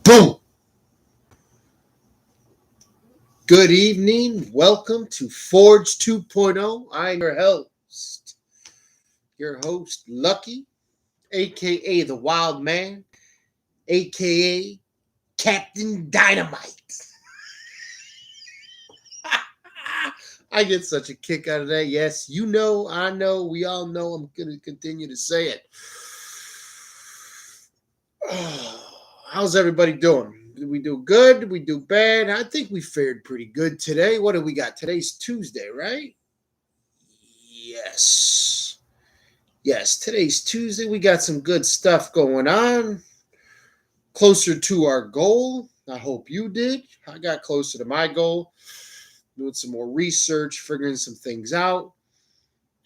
Boom. Good evening. Welcome to Forge 2.0. I'm your host, Lucky, aka the Wild Man, aka Captain Dynamite. I get such a kick out of that. Yes, you know, I know, we all know. I'm going to continue to say it. How's everybody doing? Did we do good? Did we do bad? I think we fared pretty good today. What do we got? Today's Tuesday, right? Yes. Yes, today's Tuesday. We got some good stuff going on. Closer to our goal. I hope you did. I got closer to my goal. Doing some more research, figuring some things out.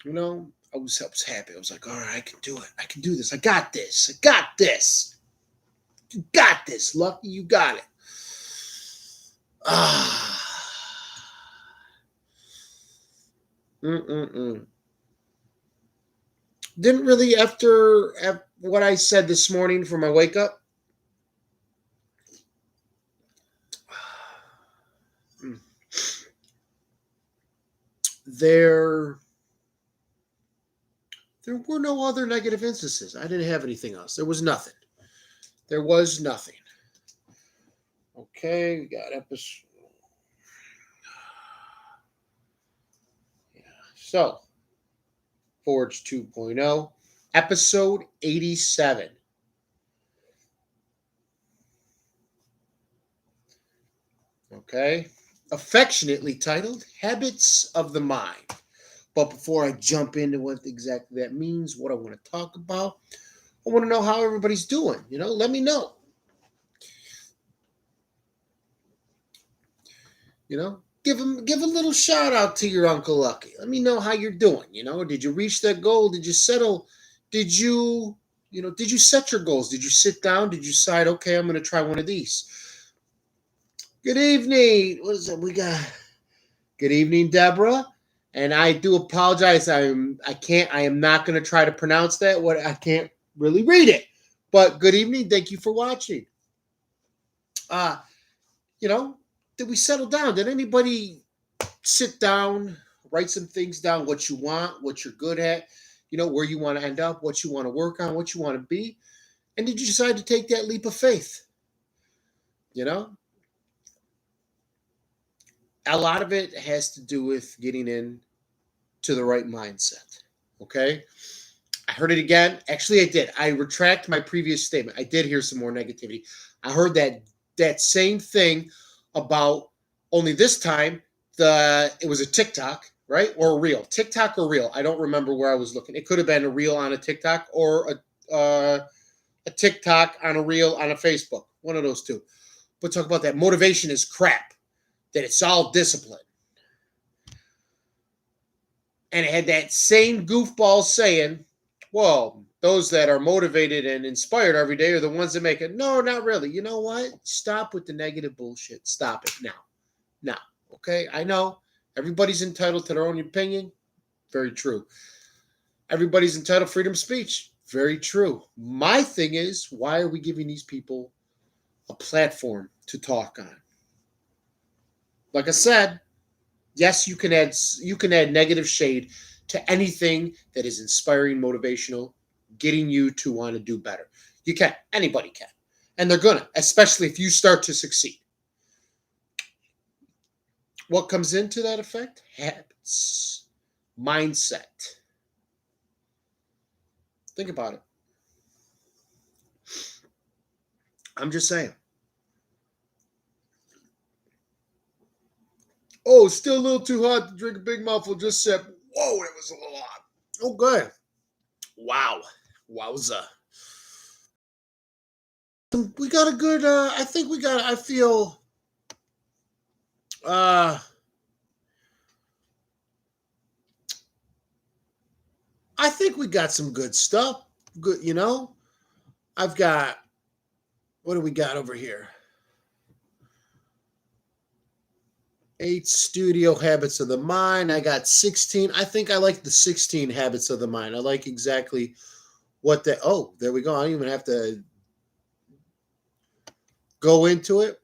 You know, I was happy. I was like, all right, I can do it. I can do this. I got this. I got this. You got this, Lucky. You got it. Didn't really, after what I said this morning for my wake up, there were no other negative instances. I didn't have anything else. There was nothing. There was nothing. Okay, we got episode. Yeah. So, Forge 2.0, episode 87. Okay. Affectionately titled Habits of the Mind. But before I jump into what exactly that means, what I want to talk about, I want to know how everybody's doing. You know, let me know. You know, give a little shout out to your Uncle Lucky. Let me know how you're doing. You know, did you reach that goal? Did you settle? Did you set your goals? Did you sit down? Did you decide, okay, I'm going to try one of these? Good evening. What is it? We got good evening, Deborah. And I do apologize. I am not going to try to pronounce that. I can't really read it. But good evening. Thank you for watching. You know, did we settle down? Did anybody sit down, write some things down, what you want, what you're good at, you know, where you want to end up, what you want to work on, what you want to be? And did you decide to take that leap of faith? You know? A lot of it has to do with getting in to the right mindset. Okay? I heard it again. Actually, I did. I retract my previous statement. I did hear some more negativity. I heard that same thing about, only this time it was a TikTok, right? Or a reel. TikTok or reel. I don't remember where I was looking. It could have been a reel on a TikTok or a TikTok on a reel on a Facebook. One of those two. But talk about that. Motivation is crap. That it's all discipline. And it had that same goofball saying, well, those that are motivated and inspired every day are the ones that make it. No, not really. You know what? Stop with the negative bullshit. Stop it now. Now, okay? I know everybody's entitled to their own opinion. Very true. Everybody's entitled to freedom of speech. Very true. My thing is, why are we giving these people a platform to talk on? Like I said, yes, you can add negative shade to anything that is inspiring, motivational, getting you to want to do better. You can. Anybody can. And they're gonna, especially if you start to succeed. What comes into that effect? Habits. Mindset. Think about it. I'm just saying. Oh, it's still a little too hot to drink a big mouthful. Just sip. Whoa, it was a little hot. Oh, good. Wow. Wowza. We got a good, I feel, I think we got some good stuff. Good, you know. I've got, what do we got over here? 8 studio habits of the mind. I got 16. I think I like the 16 habits of the mind. I like exactly what there we go. I don't even have to go into it.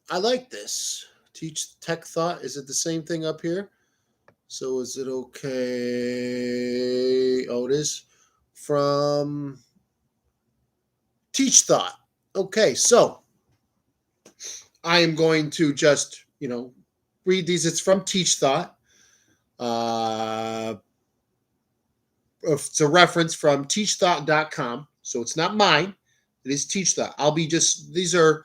I like this. Teach tech thought. Is it the same thing up here? So is it okay? Oh, it is from Teach Thought. Okay, so I am going to just, read these. It's from Teach Thought. It's a reference from teachthought.com. So it's not mine. It is Teach Thought. These are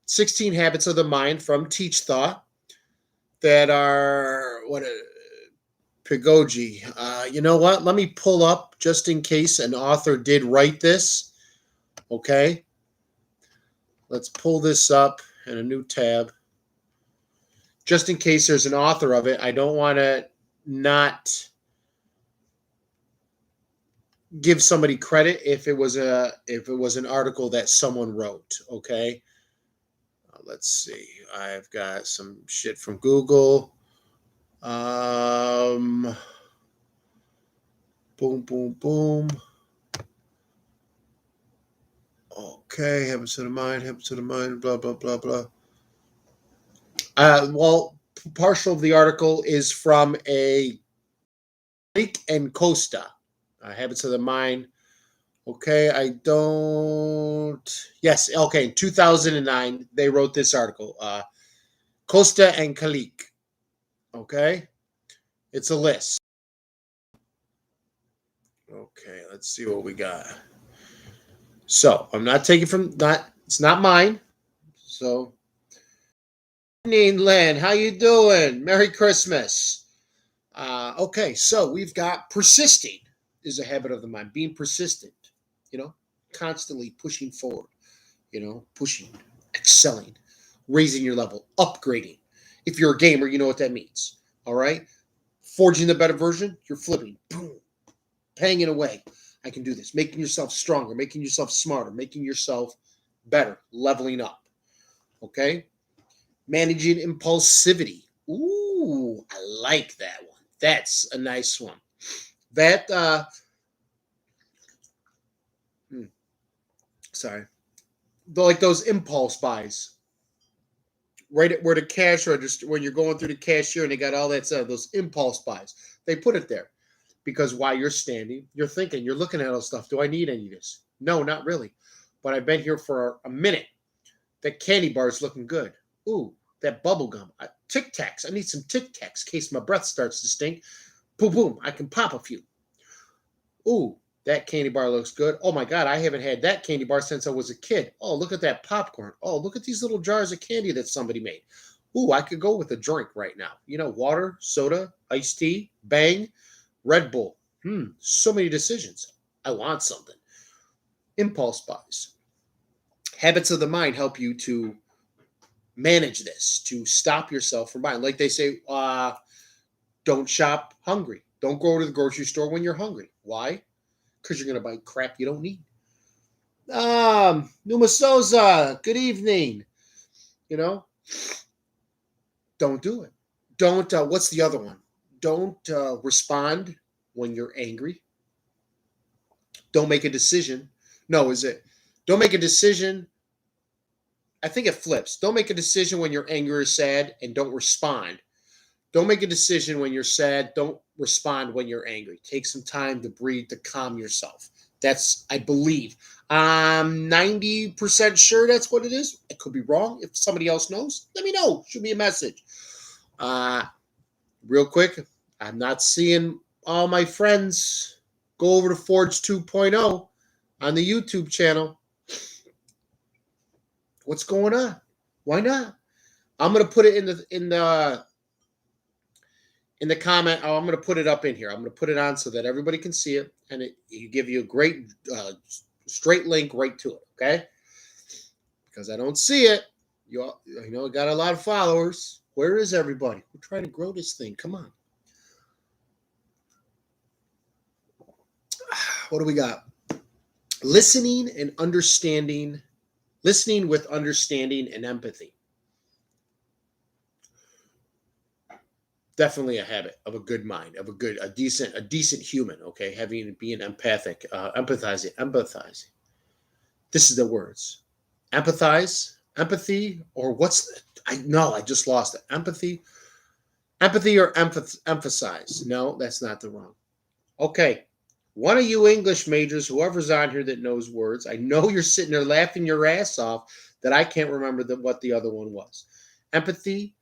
16 habits of the mind from Teach Thought that are, Pedagogy. You know what? Let me pull up just in case an author did write this. Okay. Let's pull this up in a new tab. Just in case there's an author of it. I don't want to not give somebody credit if it was an article that someone wrote. Okay. Let's see. I've got some shit from Google. Boom, boom, boom. Okay, habits of the mind, blah, blah, blah, blah. Partial of the article is from a Leak and Costa. Habits of the mind. Okay, yes, okay, in 2009, they wrote this article. Costa and Kalik. Okay, it's a list. Okay, let's see what we got. So I'm not taking it's not mine. So, evening, Lynn, how you doing? Merry Christmas. Okay, so we've got persisting is a habit of the mind. Being persistent, constantly pushing forward, pushing, excelling, raising your level, upgrading. If you're a gamer, you know what that means. All right, forging the better version. You're flipping, boom, hanging away. I can do this. Making yourself stronger, making yourself smarter, making yourself better, leveling up. Okay? Managing impulsivity. Ooh, I like that one. That's a nice one. That, like those impulse buys. Right at where the cash register, when you're going through the cashier and they got all that stuff, those impulse buys. They put it there. Because while you're standing, you're thinking, you're looking at all stuff. Do I need any of this? No, not really. But I've been here for a minute. That candy bar is looking good. Ooh, that bubble gum. Tic Tacs. I need some Tic Tacs in case my breath starts to stink. Boom, boom. I can pop a few. Ooh, that candy bar looks good. Oh my God, I haven't had that candy bar since I was a kid. Oh, look at that popcorn. Oh, look at these little jars of candy that somebody made. Ooh, I could go with a drink right now. Water, soda, iced tea, Bang, Red Bull. So many decisions. I want something. Impulse buys. Habits of the mind help you to manage this, to stop yourself from buying. Like they say, don't shop hungry. Don't go to the grocery store when you're hungry. Why? Because you're going to buy crap you don't need. Numa Souza, good evening. Don't do it. Don't, what's the other one? Don't respond when you're angry. Don't make a decision. No, don't make a decision. I think it flips. Don't make a decision when you're angry or sad and don't respond. Don't make a decision when you're sad. Don't respond when you're angry. Take some time to breathe, to calm yourself. That's, I believe. I'm 90% sure that's what it is. I could be wrong. If somebody else knows, let me know. Shoot me a message. Real quick, I'm not seeing all my friends. Go over to Forge 2.0 on the YouTube channel. What's going on? Why not? I'm gonna put it in the comment. I'm gonna put it up in here. I'm gonna put it on so that everybody can see it, and it give you a great straight link right to it. Okay? Because I don't see it. I got a lot of followers. Where is everybody? We're trying to grow this thing. Come on. What do we got? Listening and understanding. Listening with understanding and empathy. Definitely a habit of a good mind, of a decent human. Okay, being empathic, empathizing. This is the words. empathy, or I just lost it. Empathy or emphasize. No, that's not the wrong. Okay. One of you English majors, whoever's on here that knows words, I know you're sitting there laughing your ass off that I can't remember what the other one was. Empathy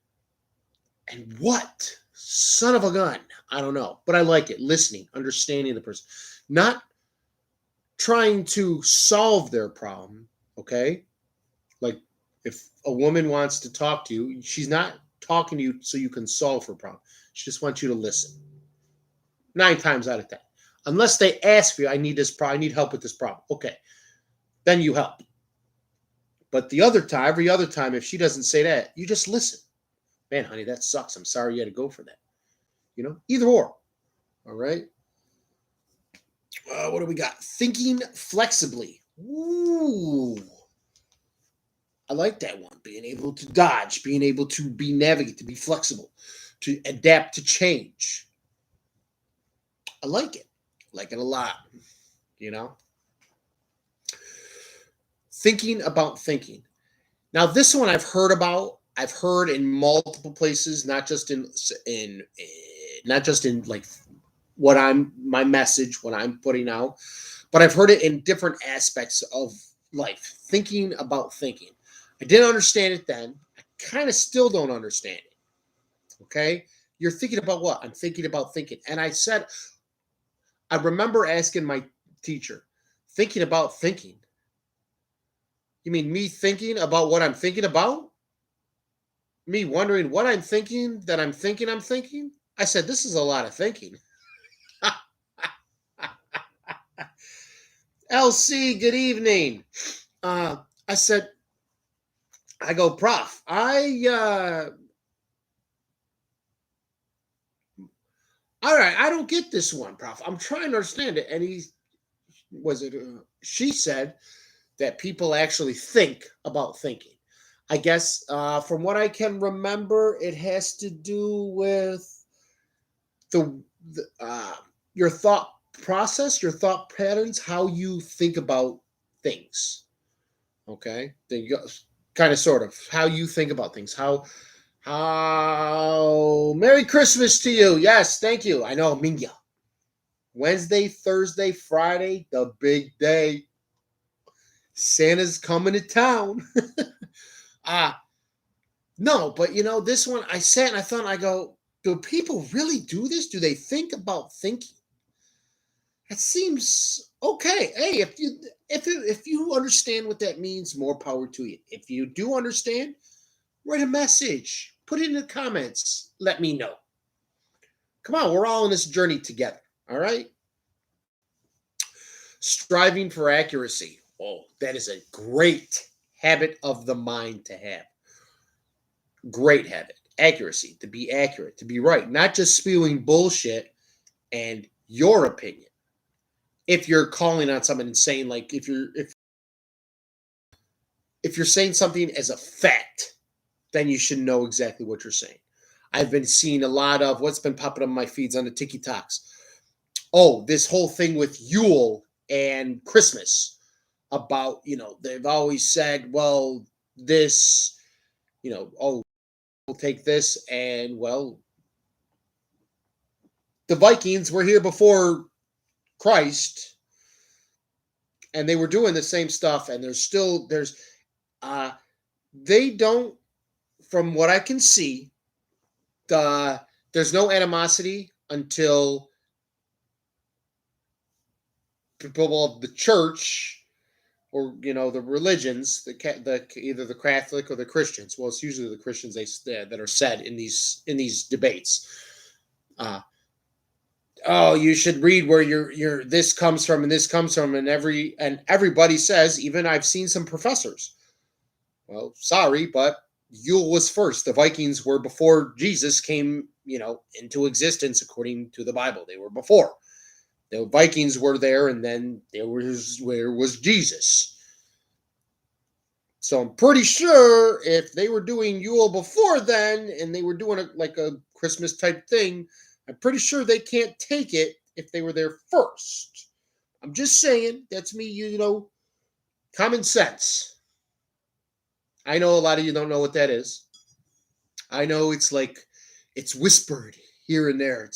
and what? Son of a gun. I don't know, but I like it. Listening, understanding the person, not trying to solve their problem. Okay. Like if a woman wants to talk to you, she's not talking to you so you can solve her problem. She just wants you to listen. 9 times out of 10. Unless they ask you, I need this problem, I need help with this problem. Okay. Then you help. But every other time, if she doesn't say that, you just listen. Man, honey, that sucks. I'm sorry you had to go for that. Either or. All right. What do we got? Thinking flexibly. Ooh. I like that one. Being able to dodge, being able to navigate, to be flexible, to adapt to change. I like it. I like it a lot. Thinking about thinking. Now, this one I've heard about. I've heard in multiple places, not just in like my message, what I'm putting out, but I've heard it in different aspects of life. Thinking about thinking. I didn't understand it then. I kind of still don't understand it. Okay? You're thinking about what? I'm thinking about thinking. And I remember asking my teacher, thinking about thinking. You mean me thinking about what I'm thinking about? Me wondering what I'm thinking that I'm thinking I'm thinking? I said, this is a lot of thinking. LC, good evening. I said, I go, Prof, all right, I don't get this one, Prof. I'm trying to understand it. And she said that people actually think about thinking. I guess from what I can remember, it has to do with your thought process, your thought patterns, how you think about things. Okay, kind of, sort of, how you think about things. How Merry Christmas to you. Yes, thank you. I know, Mingya. Wednesday, Thursday, Friday, the big day. Santa's coming to town. No, but this one, I sat and I thought, I go, do people really do this? Do they think about thinking? It seems okay. Hey, if you understand what that means, more power to you. If you do understand, write a message, put it in the comments, let me know. Come on, we're all in this journey together. All right. Striving for accuracy. Oh, that is a great habit of the mind to have. Great habit. Accuracy, to be accurate, to be right, not just spewing bullshit and your opinion. If you're calling on someone and saying, like, if you're saying something as a fact, then you should know exactly what you're saying. I've been seeing a lot of what's been popping up on my feeds on the TikToks. Oh, this whole thing with Yule and Christmas about, they've always said, well, this, oh, we'll take this, and well, the Vikings were here before Christ, and they were doing the same stuff, and they don't, from what I can see, there's no animosity until people of the church, or the religions, either the Catholic or the Christians. Well, it's usually the Christians that are said in these debates. Oh, you should read where your this comes from and this comes from, and everybody says. Even I've seen some professors. Well, sorry, but Yule was first. The Vikings were before Jesus came, into existence according to the Bible. They were before. The Vikings were there, and then where was Jesus. So I'm pretty sure if they were doing Yule before then, and they were doing like a Christmas type thing, I'm pretty sure they can't take it if they were there first. I'm just saying, that's me, common sense. I know a lot of you don't know what that is. I know it's like it's whispered here and there.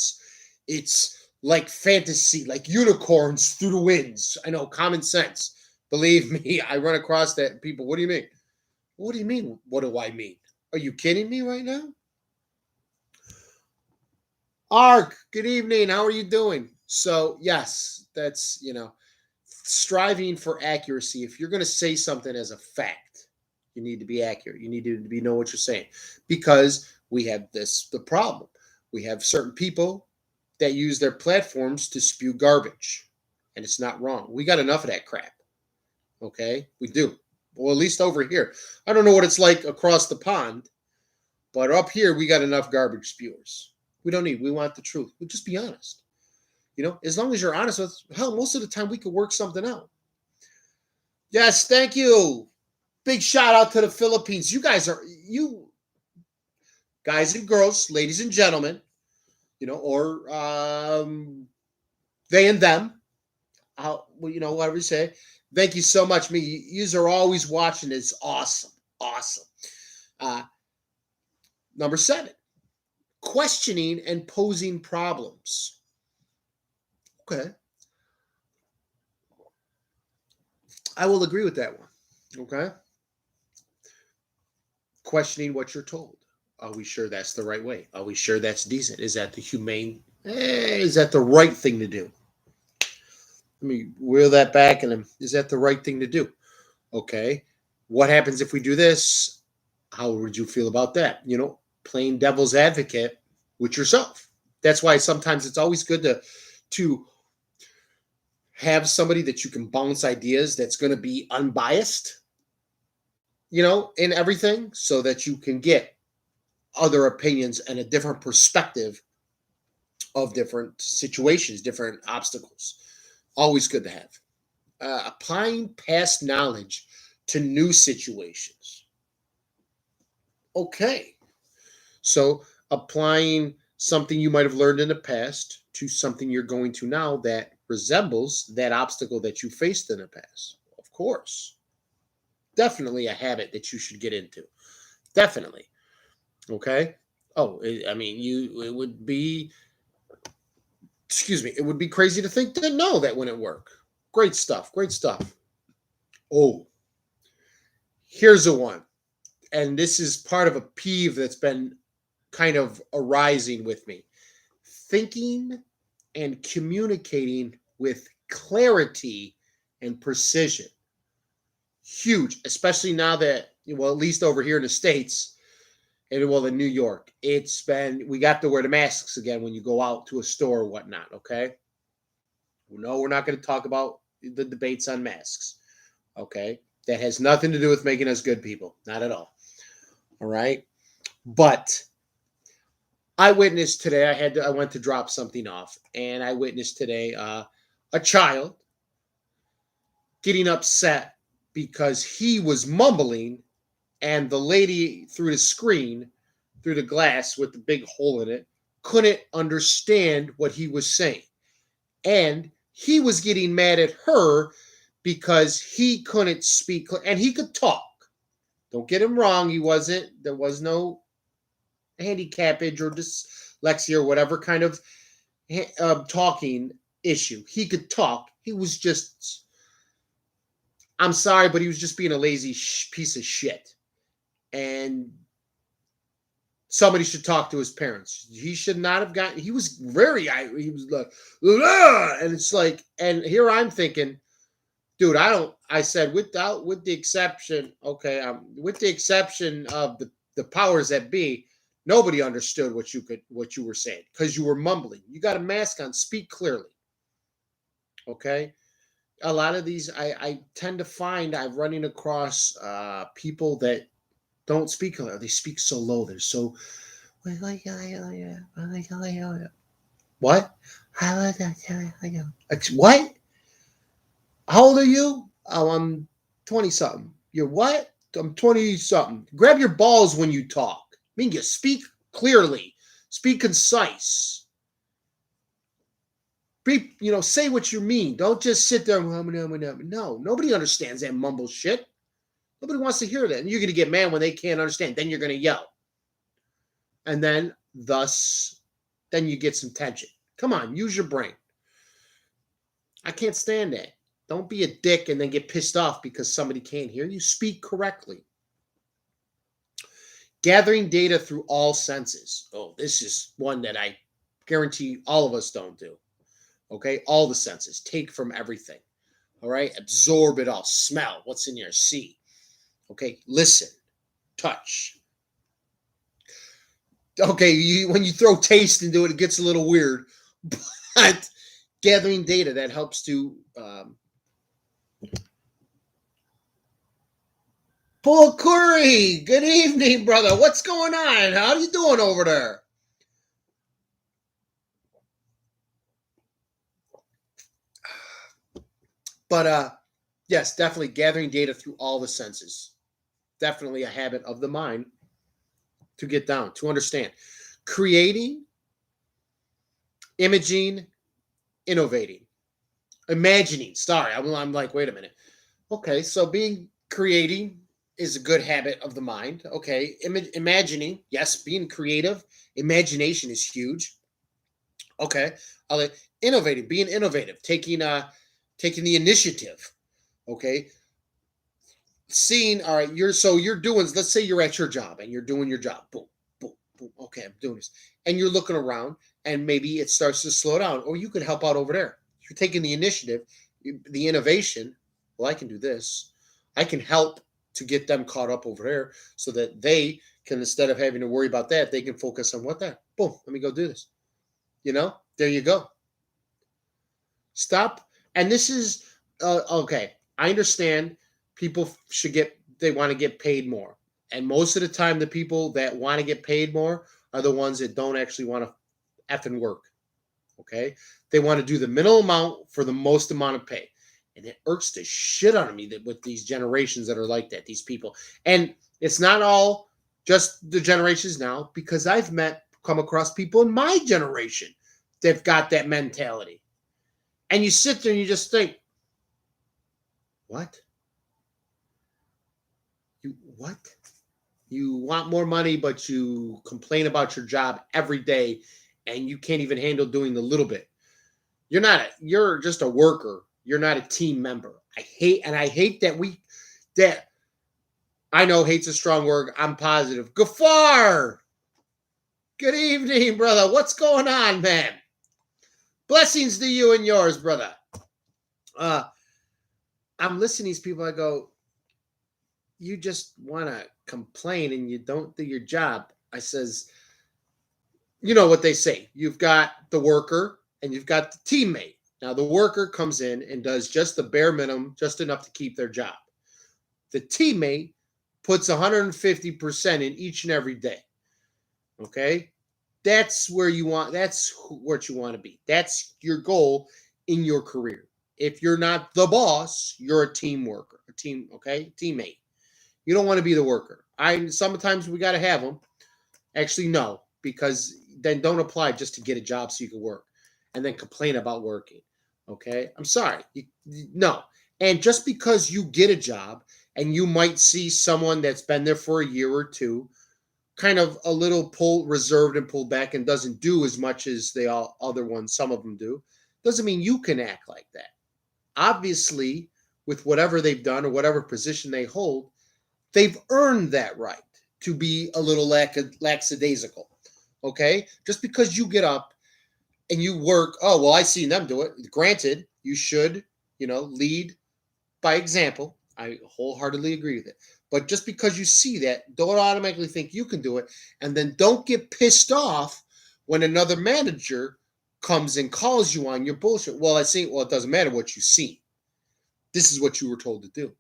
It's like fantasy, like unicorns through the winds. I know, common sense. Believe me, I run across that. People, what do you mean? What do you mean? What do I mean? Are you kidding me right now? Ark, good evening. How are you doing? So, yes, that's, striving for accuracy. If you're going to say something as a fact, you need to be accurate. You need to be know what you're saying, because we have the problem. We have certain people that use their platforms to spew garbage, and it's not wrong. We got enough of that crap. Okay, we do. Well, at least over here. I don't know what it's like across the pond, but up here we got enough garbage spewers. We don't need. We want the truth. We'll just be honest. As long as you're honest with, hell, most of the time we could work something out. Yes, thank you. Big shout out to the Philippines. You guys and girls, ladies and gentlemen, or they and them. Whatever you say. Thank you so much. You are always watching. It's awesome. Awesome. Number 7, questioning and posing problems. Okay. I will agree with that one. Okay. Questioning what you're told. Are we sure that's the right way? Are we sure that's decent? Is that the humane? Is that the right thing to do? Let me wheel that back, and is that the right thing to do? Okay. What happens if we do this? How would you feel about that? Playing devil's advocate with yourself. That's why sometimes it's always good to have somebody that you can bounce ideas that's going to be unbiased, in everything, so that you can get other opinions and a different perspective of different situations, different obstacles. Always good to have. Applying past knowledge to new situations. Okay. So applying something you might have learned in the past to something you're going to now that resembles that obstacle that you faced in the past. Of course. Definitely a habit that you should get into. Definitely. Okay. Oh, it would be, it would be crazy to think that no, that wouldn't work. Great stuff. Great stuff. Oh, here's a one. And this is part of a peeve that's been kind of arising with me. Thinking and communicating with clarity and precision. Huge, especially now that, well, at least over here in the States, and well, in New York, we got to wear the masks again when you go out to a store or whatnot, okay? No, we're not going to talk about the debates on masks, okay? That has nothing to do with making us good people. Not at all. All right? But I witnessed today, I went to drop something off, and I witnessed today a child getting upset because he was mumbling, and the lady through the screen, through the glass with the big hole in it, couldn't understand what he was saying. And he was getting mad at her because he couldn't speak, and he could talk. Don't get him wrong. There was no handicapage or dyslexia or whatever kind of talking issue. He could talk. He was just, I'm sorry, but he was just being a lazy piece of shit. And somebody should talk to his parents. He should not have gotten, he was he was like, ugh! And it's like, and here I'm thinking, dude, I said, with the exception, okay, with the exception of the powers that be, nobody understood what you were saying because you were mumbling. You got a mask on, speak clearly. Okay. A lot of these, I tend to find I'm running across people that don't speak clearly. They speak so low. They're so, what? What? How old are you? Oh, I'm 20 something. You're what? I'm 20 something. Grab your balls when you talk. I mean, you speak clearly, speak concise. Say what you mean. Don't just sit there. No, nobody understands that mumble shit. Nobody wants to hear that. And you're going to get mad when they can't understand. Then you're going to yell. And then, then you get some tension. Come on, use your brain. I can't stand that. Don't be a dick and then get pissed off because somebody can't hear you. Speak correctly. Gathering data through all senses. Oh, this is one that I guarantee all of us don't do. Okay, all the senses. Take from everything. All right, absorb it all. Smell what's in there. See. Okay, listen. Touch. Okay, when you throw taste into it, it gets a little weird. But gathering data, that helps to Paul Curry, good evening, brother. What's going on? How are you doing over there? But yes, definitely gathering data through all the senses. Definitely a habit of the mind to get down, to understand. Creating, imaging, innovating, imagining. Sorry, I'm like, wait a minute. Okay, so creating is a good habit of the mind. Okay, imagining, yes, being creative. Imagination is huge. Okay, innovating, being innovative, taking the initiative. Okay, seeing, all right, you're doing, let's say you're at your job and you're doing your job. Boom, boom, boom. Okay, I'm doing this. And you're looking around and maybe it starts to slow down, or you could help out over there. You're taking the initiative, the innovation. Well, I can do this. I can help to get them caught up over there so that they can, instead of having to worry about that, they can focus on what that. Boom, let me go do this. There you go. Stop. And this is, okay, I understand people they want to get paid more. And most of the time, the people that want to get paid more are the ones that don't actually want to effing work. Okay? They want to do the minimal amount for the most amount of pay. And it irks the shit out of me that with these generations that are like that, these people. And it's not all just the generations now, because I've come across people in my generation that've got that mentality. And you sit there and you just think, what? What? You want more money, but you complain about your job every day and you can't even handle doing the little bit. You're just a worker. You're not a team member. I hate that I know hate's a strong word. I'm positive. Gafar! Good evening, brother. What's going on, man? Blessings to you and yours, brother. I'm listening to these people. I go, you just want to complain and you don't do your job. I says, you know what they say. You've got the worker and you've got the teammate. Now, the worker comes in and does just the bare minimum, just enough to keep their job. The teammate puts 150% in each and every day. Okay? That's what you want to be. That's your goal in your career. If you're not the boss, you're a team worker, teammate. You don't want to be the worker. Sometimes we got to have them. Actually, no, because then don't apply just to get a job so you can work and then complain about working. Okay? I'm sorry. No. And just because you get a job and you might see someone that's been there for a year or two, kind of a little reserved and pulled back and doesn't do as much as other ones, some of them do, doesn't mean you can act like that. Obviously, with whatever they've done or whatever position they hold, they've earned that right to be a little lackadaisical. Okay? Just because you get up and you work, oh, well, I seen them do it. Granted, you should, lead by example. I wholeheartedly agree with it. But just because you see that, don't automatically think you can do it. And then don't get pissed off when another manager comes and calls you on your bullshit. Well, it doesn't matter what you see. This is what you were told to do.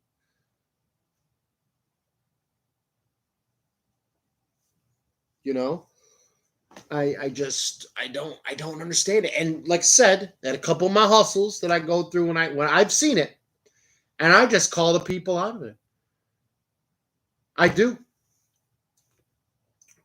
I don't understand it. And like I said, that a couple of my hustles that I go through when I've seen it, and I just call the people out of it. I do.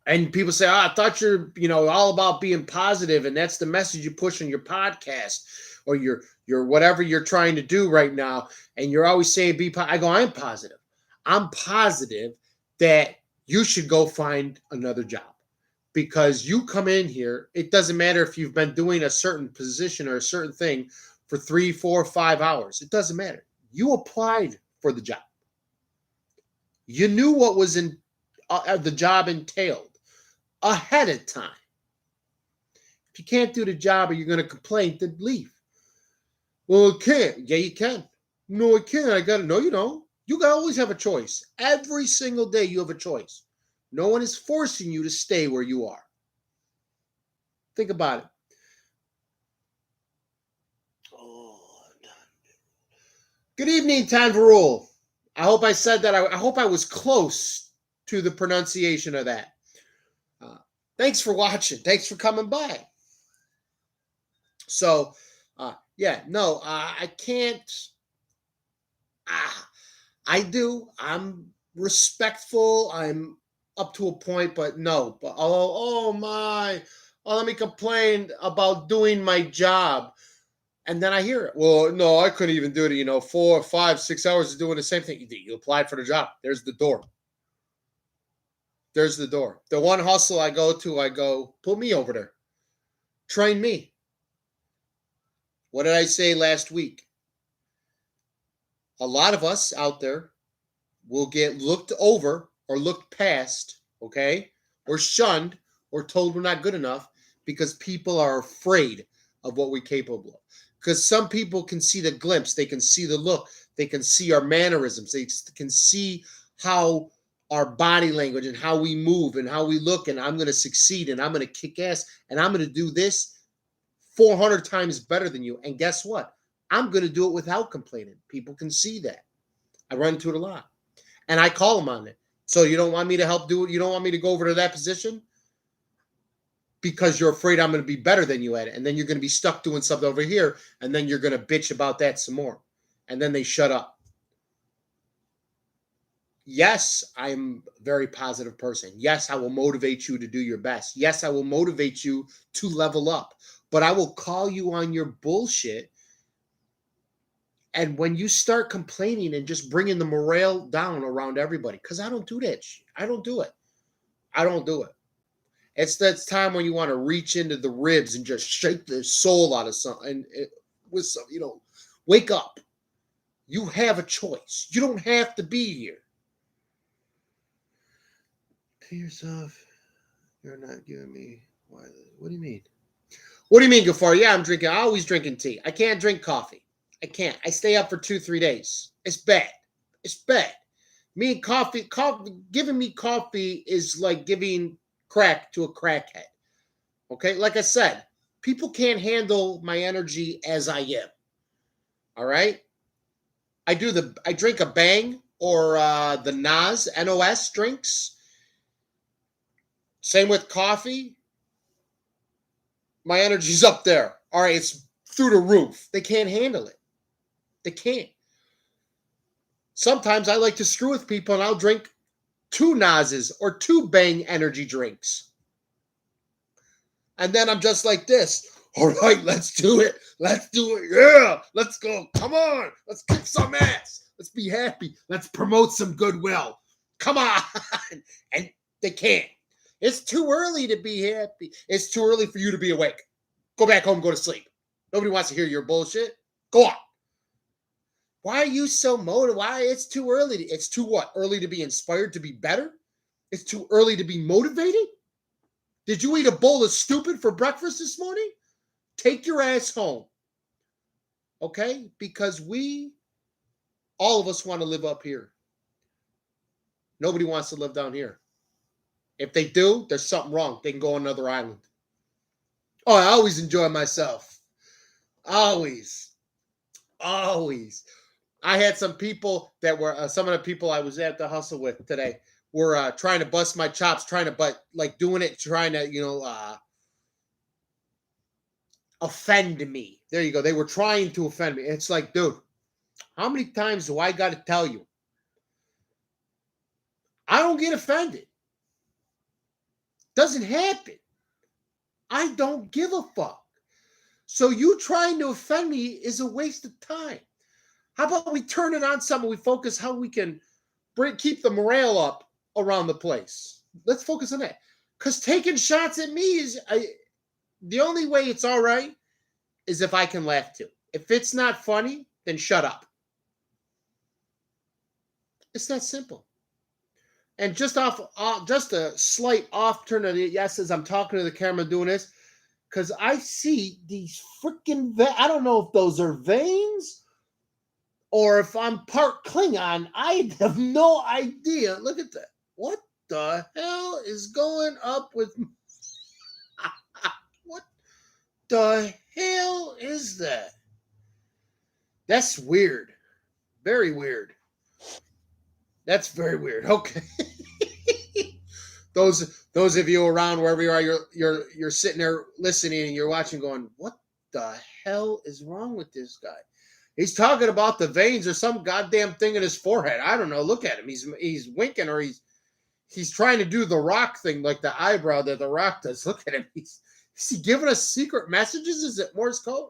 And people say, I thought you're, all about being positive, and that's the message you push on your podcast or your whatever you're trying to do right now. And you're always saying be positive. I go, I'm positive. I'm positive that you should go find another job, because you come in here. It doesn't matter if you've been doing a certain position or a certain thing for 3, 4, 5 hours. It doesn't matter. You applied for the job. You knew what was in the job entailed ahead of time. If you can't do the job or you're going to complain, then leave. Well, I can't. Yeah, you can. No, I can't. I got to. No, you don't. You always have a choice. Every single day you have a choice. No one is forcing you to stay where you are. Think about it. Oh, good evening, Tanverul. I hope I said that. I hope I was close to the pronunciation of that. Thanks for watching. Thanks for coming by. So, yeah, no, I can't. I do. I'm respectful. I'm up to a point, but no. But oh my. Oh, let me complain about doing my job. And then I hear it. Well, no, I couldn't even do it. 4, 5, 6 hours of doing the same thing. You applied for the job. There's the door. There's the door. The one hustle I go to, put me over there. Train me. What did I say last week? A lot of us out there will get looked over or looked past, okay, or shunned or told we're not good enough because people are afraid of what we're capable of. Because some people can see the glimpse, they can see the look, they can see our mannerisms, they can see how our body language and how we move and how we look, and I'm going to succeed and I'm going to kick ass and I'm going to do this 400 times better than you. And guess what? I'm going to do it without complaining. People can see that. I run into it a lot. And I call them on it. So you don't want me to help do it? You don't want me to go over to that position? Because you're afraid I'm going to be better than you at it. And then you're going to be stuck doing something over here. And then you're going to bitch about that some more. And then they shut up. Yes, I'm a very positive person. Yes, I will motivate you to do your best. Yes, I will motivate you to level up. But I will call you on your bullshit. And when you start complaining and just bringing the morale down around everybody, because I don't do that shit. I don't do it. I don't do it. It's that time when you want to reach into the ribs and just shake the soul out of something. And with some, wake up. You have a choice. You don't have to be here. To yourself, you're not giving me. What do you mean? What do you mean, Gafar? Yeah, I'm drinking. I'm always drinking tea. I can't drink coffee. I can't. I stay up for 2, 3 days. It's bad. It's bad. Me and coffee, giving me coffee is like giving crack to a crackhead. Okay? Like I said, people can't handle my energy as I am. All right? I drink a Bang or the NOS drinks. Same with coffee. My energy's up there. All right, it's through the roof. They can't handle it. They can't. Sometimes I like to screw with people and I'll drink 2 NOSes or 2 Bang energy drinks. And then I'm just like this. All right, let's do it. Let's do it. Yeah, let's go. Come on. Let's kick some ass. Let's be happy. Let's promote some goodwill. Come on. And they can't. It's too early to be happy. It's too early for you to be awake. Go back home, go to sleep. Nobody wants to hear your bullshit. Go on. Why are you so motivated? Why? It's too early. It's too what? Early to be inspired to be better? It's too early to be motivated? Did you eat a bowl of stupid for breakfast this morning? Take your ass home. Okay? Because all of us want to live up here. Nobody wants to live down here. If they do, there's something wrong. They can go on another island. Oh, I always enjoy myself. Always. I had some people that were, some of the people I was at the hustle with today were trying to bust my chops, doing it, trying to, offend me. There you go. They were trying to offend me. It's like, dude, how many times do I got to tell you? I don't get offended. Doesn't happen. I don't give a fuck. So you trying to offend me is a waste of time. How about we turn it on something, we focus how we can keep the morale up around the place. Let's focus on that. Because taking shots at me is the only way it's all right is if I can laugh too. If it's not funny, then shut up. It's that simple. And just a slight off turn of the yes as I'm talking to the camera doing this, because I see these freaking I don't know if those are veins or if I'm part Klingon. I have no idea. Look at that. What the hell is going up with what the hell is that? That's weird. Very weird. That's very weird. Okay. Those of you around wherever you are, you're sitting there listening and you're watching going, what the hell is wrong with this guy? He's talking about the veins or some goddamn thing in his forehead. I don't know. Look at him. He's winking or he's trying to do the Rock thing, like the eyebrow that the Rock does. Look at him. Is he giving us secret messages? Is it Morse code?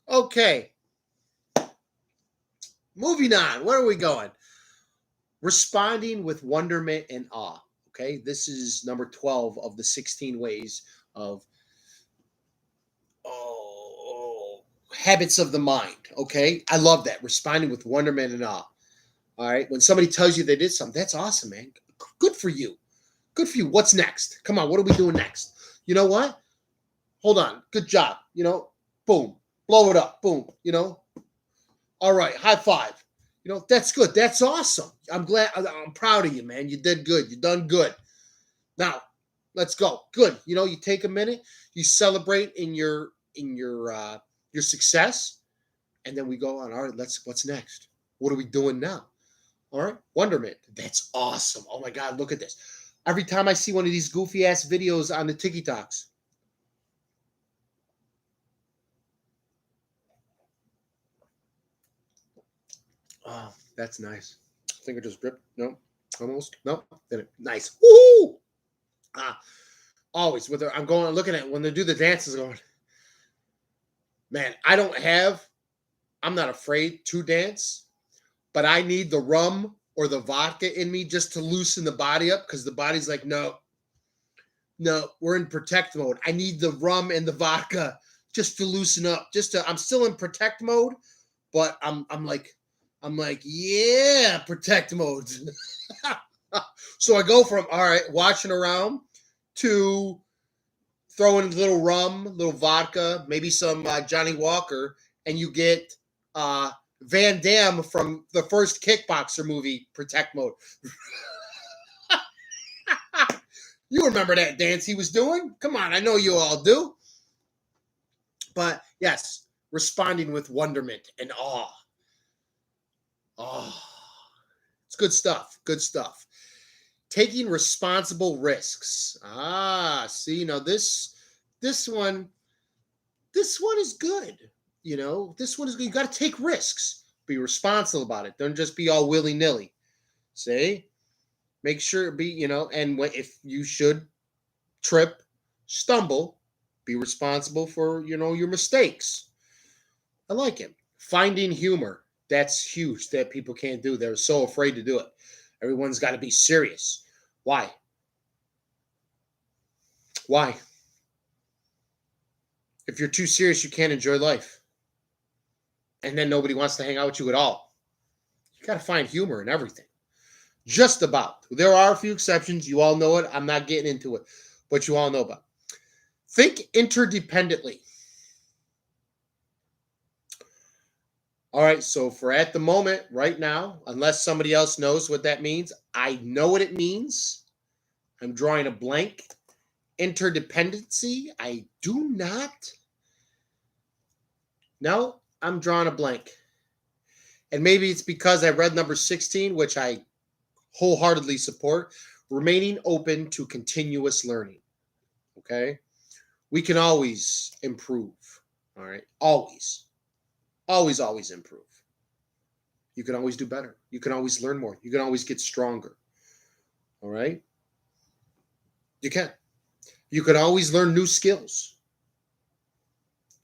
Okay. Moving on. Where are we going? Responding with wonderment and awe. Okay. This is number 12 of the 16 ways of habits of the mind. Okay. I love that. Responding with wonderment and awe. All right. When somebody tells you they did something, that's awesome, man. Good for you. Good for you. What's next? Come on. What are we doing next? You know what? Hold on. Good job. Boom. Blow it up. Boom. All right. High five. That's good. That's awesome. I'm glad. I'm proud of you, man. You did good. You done good. Now, let's go. Good. You take a minute. You celebrate in your success, and then we go on. All right. What's next? What are we doing now? All right. Wonderment. That's awesome. Oh my God. Look at this. Every time I see one of these goofy ass videos on the TikToks. Oh, that's nice. Finger just gripped. No, almost. No, nice. Woo! Always with her. I'm looking at when they do the dances. Going, man, I'm not afraid to dance, but I need the rum or the vodka in me just to loosen the body up because the body's like, no, we're in protect mode. I need the rum and the vodka just to loosen up. I'm still in protect mode, but I'm like, yeah, protect mode. So I go from, all right, watching around to throwing a little rum, little vodka, maybe some Johnny Walker, and you get Van Damme from the first Kickboxer movie, protect mode. You remember that dance he was doing? Come on, I know you all do. But yes, responding with wonderment and awe. Oh, it's good stuff. Good stuff. Taking responsible risks. See, now this one is good. This one is good. You got to take risks. Be responsible about it. Don't just be all willy-nilly. See? Make sure and if you should trip, stumble, be responsible for, your mistakes. I like it. Finding humor. That's huge that people can't do. They're so afraid to do it. Everyone's got to be serious. Why? Why? If you're too serious, you can't enjoy life. And then nobody wants to hang out with you at all. You got to find humor in everything. Just about. There are a few exceptions. You all know it. I'm not getting into it. But you all know about it. Think interdependently. All right, so for at the moment, right now, unless somebody else knows what that means, I know what it means. I'm drawing a blank. Interdependency, I do not. No, I'm drawing a blank. And maybe it's because I read number 16, which I wholeheartedly support. Remaining open to continuous learning. Okay? We can always improve. All right? Always. Always improve. You can always do better. You can always learn more. You can always get stronger. All right? You can. You can always learn new skills.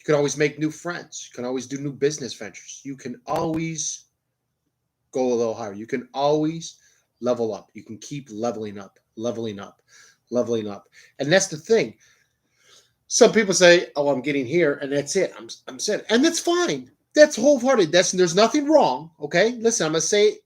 You can always make new friends. You can always do new business ventures. You can always go a little higher. You can always level up. You can keep leveling up, leveling up, leveling up. And that's the thing. Some people say, "Oh, I'm getting here, and that's it. I'm set," and that's fine. That's wholehearted. There's nothing wrong. Okay, listen, I'm gonna say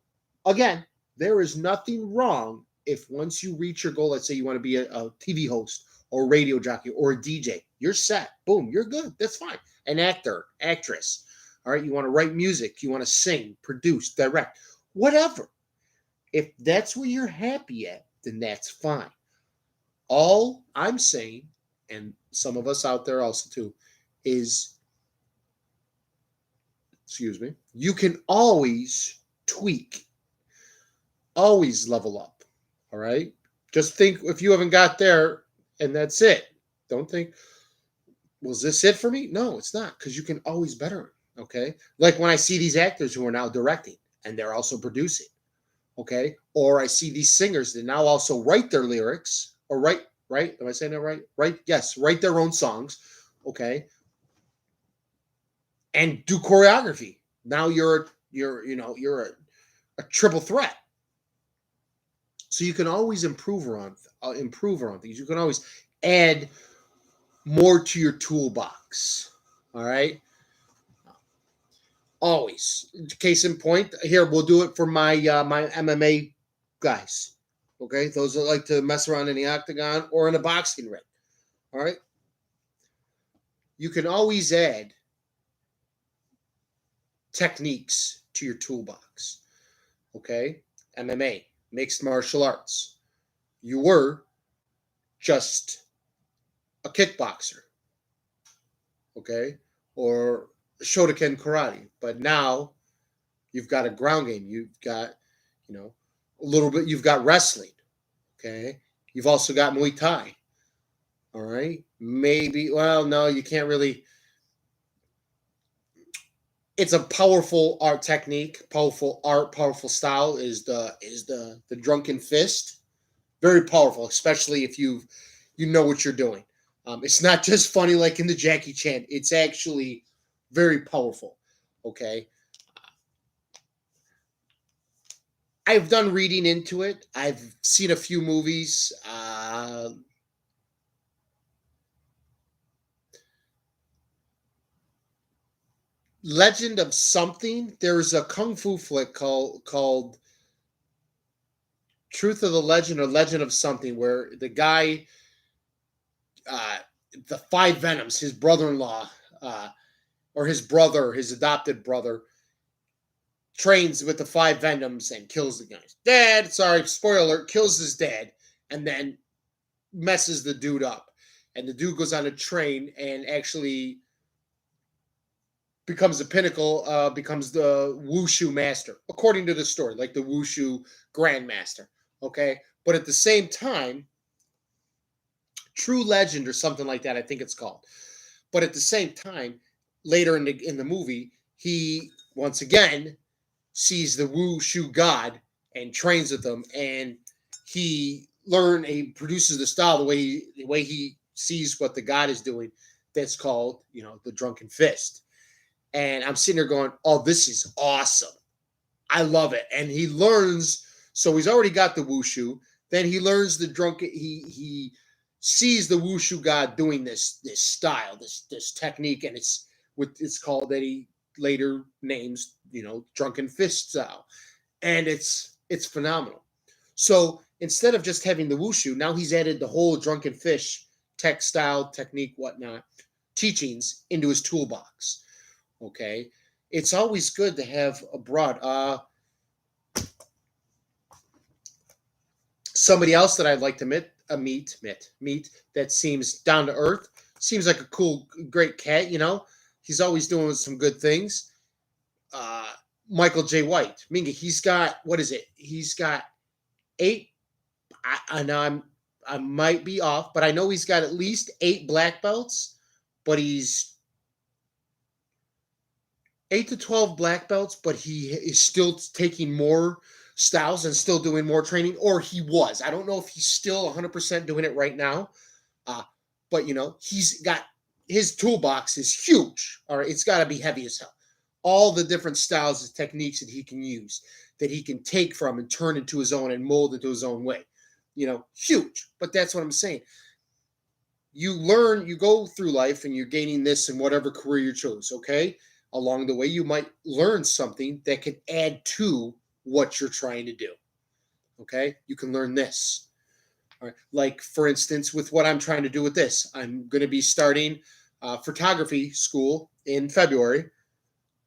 again, there is nothing wrong if once you reach your goal, let's say you want to be a TV host or a radio jockey or a DJ, you're set. Boom, you're good. That's fine. An actor, actress. All right, you want to write music, you want to sing, produce, direct, whatever. If that's where you're happy at, then that's fine. All I'm saying, and some of us out there also too, is, excuse me, you can always tweak, always level up. All right. Just think if you haven't got there and that's it. Don't think, was this it for me? No, it's not, because you can always better it. Okay. Like when I see these actors who are now directing and they're also producing. Okay. Or I see these singers that now also write their lyrics or right? Am I saying that right? Right? Yes, write their own songs. Okay. And do choreography. Now you're a triple threat. So you can always improve around things. You can always add more to your toolbox. All right. Always. Case in point, here we'll do it for my my MMA guys. Okay, those that like to mess around in the octagon or in a boxing ring. All right. You can always add techniques to your toolbox. Okay. MMA, mixed martial arts. You were just a kickboxer. Okay. Or Shotokan karate. But now you've got a ground game. You've got, a little bit, you've got wrestling. Okay. You've also got Muay Thai. All right. Maybe, well, no, you can't really. It's a powerful art technique, powerful art, powerful style is the Drunken Fist. Very powerful, especially if you know what you're doing. It's not just funny like in the Jackie Chan. It's actually very powerful. Okay. I've done reading into it. I've seen a few movies. Legend of something. There's a kung fu flick called Truth of the Legend or Legend of something, where the guy, uh, the five Venoms, his brother-in-law, or his brother, his adopted brother, trains with the five Venoms and kills the guy's dad. Sorry, spoiler alert, kills his dad and then messes the dude up. And the dude goes on a train and actually becomes the pinnacle, becomes the wushu master, according to the story, like the wushu grandmaster. Okay. But at the same time, True Legend or something like that, I think it's called. But at the same time, later in the movie, he once again sees the wushu god and trains with them, and he produces the style the way he sees what the god is doing. That's called, the Drunken Fist. And I'm sitting there going, "Oh, this is awesome! I love it." And he learns, so he's already got the wushu. Then he learns the drunken. He sees the wushu god doing this style, this technique, and it's called that he later names, Drunken Fist style. And it's phenomenal. So instead of just having the wushu, now he's added the whole Drunken Fish style, technique, whatnot, teachings into his toolbox. Okay. It's always good to have a broad. Somebody else that I'd like to meet that seems down to earth, seems like a cool, great cat, He's always doing some good things. Michael J. White. Minga, he's got, what is it? He's got 8. I know I might be off, but I know he's got at least 8 black belts, but he's 8 to 12 black belts, but he is still taking more styles and still doing more training, or he was. I don't know if he's still 100% doing it right now. But he's got his toolbox is huge. All right, it's got to be heavy as hell. All the different styles and techniques that he can use, that he can take from and turn into his own and mold into his own way. Huge. But that's what I'm saying. You learn, you go through life and you're gaining this in whatever career you chose, okay? Along the way, you might learn something that can add to what you're trying to do, okay? You can learn this. All right. Like, for instance, with what I'm trying to do with this, I'm going to be starting photography school in February.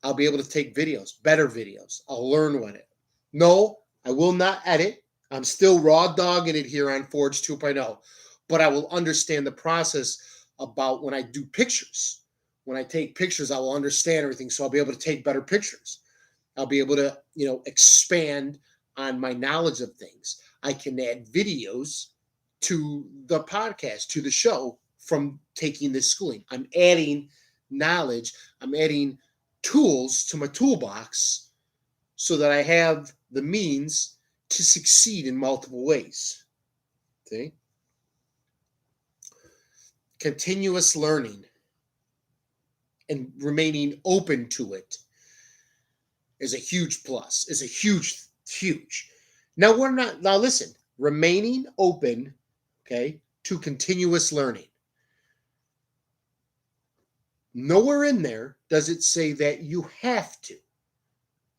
I'll be able to take videos, better videos. I'll learn what it. No, I will not edit. I'm still raw dogging it here on Forge 2.0, but I will understand the process about when I do pictures. When I take pictures, I will understand everything, so I'll be able to take better pictures. I'll be able to, expand on my knowledge of things. I can add videos to the podcast, to the show from taking this schooling. I'm adding knowledge. I'm adding tools to my toolbox so that I have the means to succeed in multiple ways. Okay? Continuous learning and remaining open to it is a huge plus, is a huge. Now listen, remaining open, okay, to continuous learning. Nowhere in there does it say that you have to.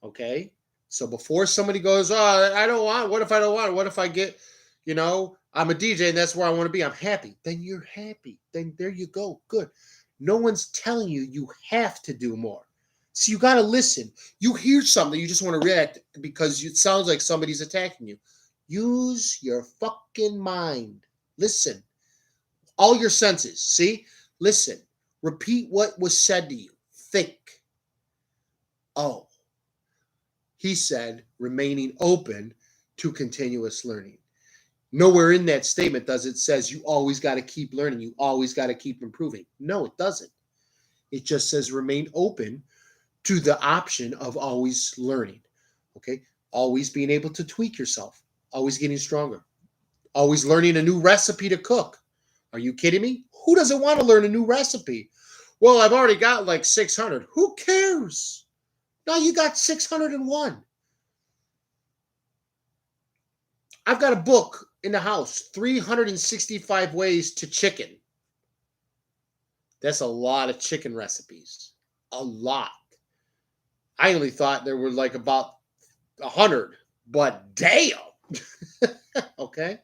Okay? So before somebody goes, oh, I don't want, what if I don't want? What if I get, I'm a DJ and that's where I want to be. I'm happy. Then you're happy. Then there you go. Good. No one's telling you have to do more. So you got to listen. You hear something, you just want to react because it sounds like somebody's attacking you. Use your fucking mind. Listen. All your senses. See? Listen. Repeat what was said to you. Think. Oh. He said remaining open to continuous learning. Nowhere in that statement does it says you always got to keep learning. You always got to keep improving. No, it doesn't. It just says remain open to the option of always learning. Okay? Always being able to tweak yourself. Always getting stronger. Always learning a new recipe to cook. Are you kidding me? Who doesn't want to learn a new recipe? Well, I've already got like 600. Who cares? Now you got 601. I've got a book in the house, 365 ways to chicken. That's a lot of chicken recipes. A lot. I only thought there were like about 100, but damn. Okay.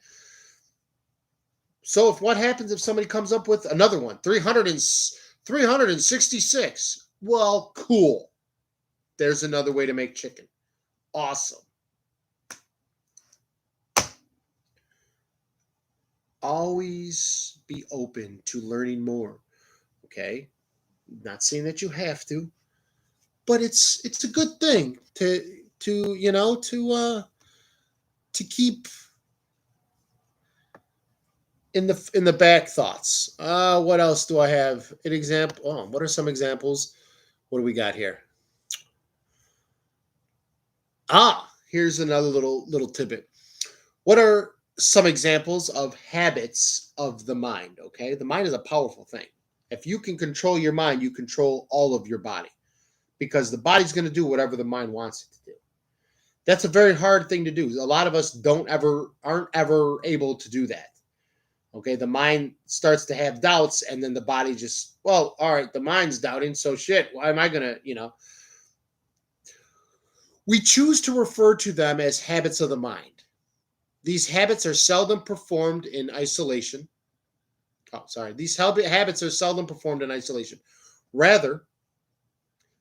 So what happens if somebody comes up with another one, 366? Well, cool. There's another way to make chicken. Awesome. Always be open to learning more. Okay? Not saying that you have to, but it's a good thing to keep in the back thoughts. What else do I have? An example. Oh, what are some examples? What do we got here? Here's another little tidbit. What are some examples of habits of the mind? Okay, the mind is a powerful thing. If you can control your mind, you control all of your body, because the body's going to do whatever the mind wants it to do. That's a very hard thing to do. A lot of us aren't ever able to do that. Okay, the mind starts to have doubts, and then the body just, well, all right, the mind's doubting, so shit, why am I going to, We choose to refer to them as habits of the mind. These habits are seldom performed in isolation. These habits are seldom performed in isolation. Rather,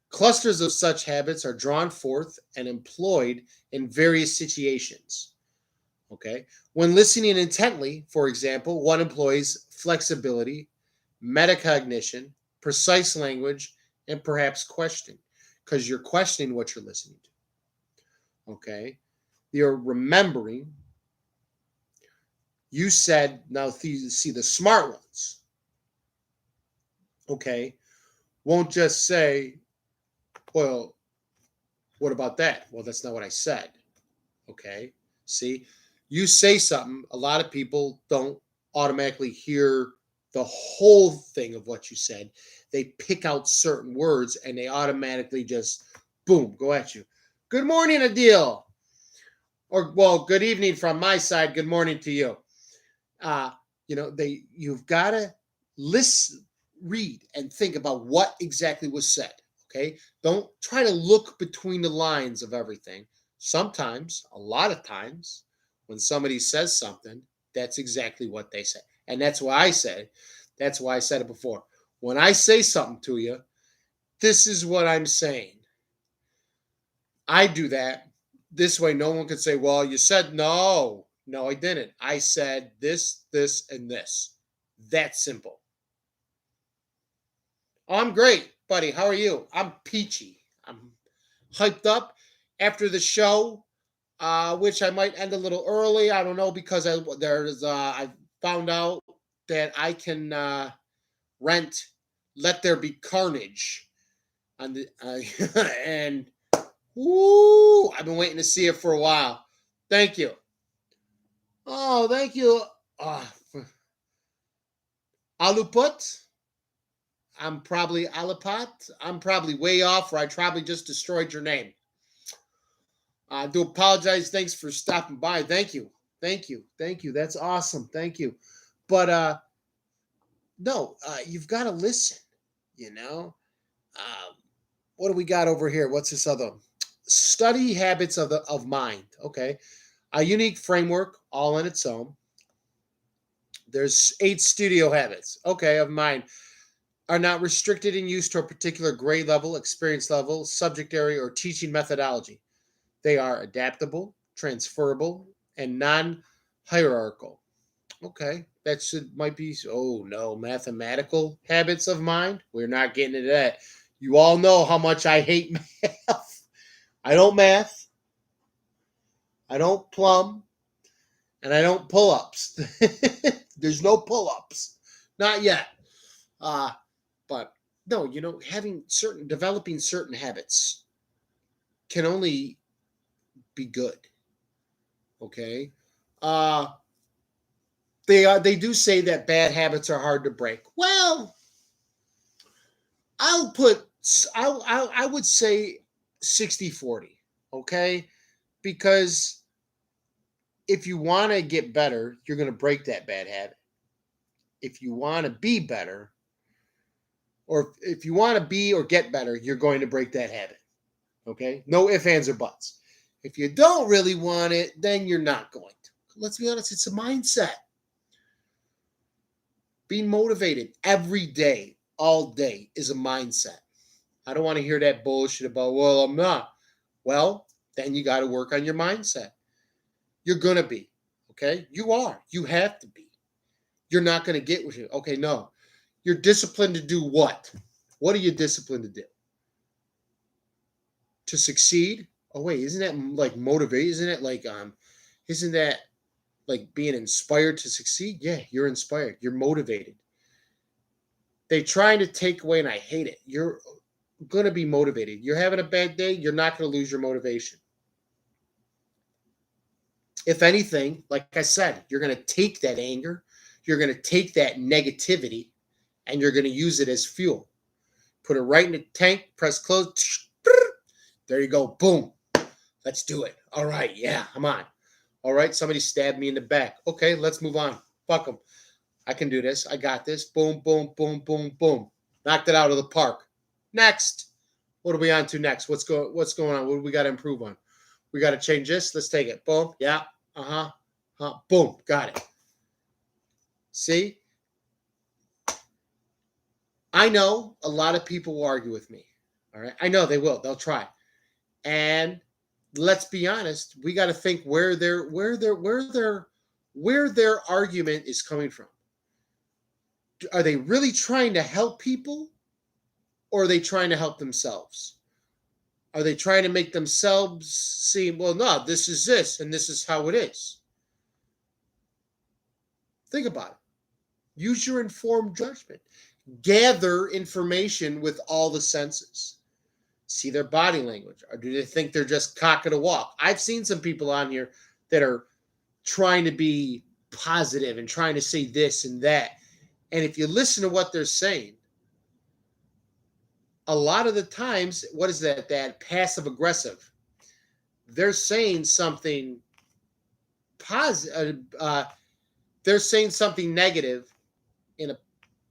clusters of such habits are drawn forth and employed in various situations. Okay? When listening intently, for example, one employs flexibility, metacognition, precise language, and perhaps question, because you're questioning what you're listening to. Okay? You're remembering. You said, now see the smart ones, okay, won't just say, well, what about that? Well, that's not what I said. Okay? See, you say something, a lot of people don't automatically hear the whole thing of what you said. They pick out certain words and they automatically just, boom, go at you. Good morning, Adil. Or, well, good evening from my side. Good morning to you. You've got to listen, read, and think about what exactly was said. Okay. Don't try to look between the lines of everything. Sometimes, a lot of times, when somebody says something, that's exactly what they say. And that's why I said it before. When I say something to you, this is what I'm saying. I do that. This way, no one can say, well, you said no. No, I didn't. I said this, and this. That's simple. Oh, I'm great, buddy. How are you? I'm peachy. I'm hyped up after the show, which I might end a little early. I don't know because I found out that I can rent Let There Be Carnage on the and woo, I've been waiting to see it for a while. Thank you. Oh, thank you. Aluput. I'm probably Alapat. I'm probably way off, or I probably just destroyed your name. I do apologize. Thanks for stopping by. Thank you. Thank you. Thank you. That's awesome. Thank you. But no, you've got to listen, you know. What do we got over here? What's this other? Study habits of mind. Okay. A unique framework all on its own. There's 8 studio habits. Okay, of mind. Are not restricted in use to a particular grade level, experience level, subject area, or teaching methodology. They are adaptable, transferable, and non-hierarchical. Okay, might be, oh no, mathematical habits of mind. We're not getting into that. You all know how much I hate math. I don't math. I don't plumb. And I don't pull-ups. There's no pull-ups. Not yet. But no, developing certain habits can only be good. Okay. They do say that bad habits are hard to break. Well, I would say 60-40. Okay. Because if you want to get better, you're going to break that bad habit. If you want to be better, or if you want to be or get better, you're going to break that habit. Okay? No ifs, ands, or buts. If you don't really want it, then you're not going to. Let's be honest, it's a mindset. Being motivated every day, all day, is a mindset. I don't want to hear that bullshit about, well, I'm not. Well, then you got to work on your mindset. You're going to be. Okay? You are. You have to be. You're not going to get what you. Okay, no. You're disciplined to do what? What are you disciplined to do? To succeed? Oh wait, isn't that like motivate? Isn't that like being inspired to succeed? Yeah, you're inspired. You're motivated. They trying to take away, and I hate it. You're gonna be motivated. You're having a bad day, you're not gonna lose your motivation. If anything, like I said, you're gonna take that anger, you're gonna take that negativity, and you're gonna use it as fuel. Put it right in the tank, press close. There you go. Boom. Let's do it. All right. Yeah, I'm on. All right. Somebody stabbed me in the back. Okay, let's move on. Fuck them. I can do this. I got this. Boom, boom, boom, boom, boom. Knocked it out of the park. Next. What are we on to next? What's going on? What do we got to improve on? We got to change this. Let's take it. Boom. Yeah. Boom. Got it. See? I know a lot of people will argue with me. All right. I know they will. They'll try. And let's be honest, we got to think where their argument is coming from. Are they really trying to help people, or are they trying to help themselves? Are they trying to make themselves seem, well, no, this is this, and this is how it is? Think about it. Use your informed judgment. Gather information with all the senses. See their body language, or do they think they're just cocking a walk? I've seen some people on here that are trying to be positive and trying to say this and that, And if you listen to what they're saying, a lot of the times, what is that? That passive aggressive. They're saying something positive. They're saying something negative in a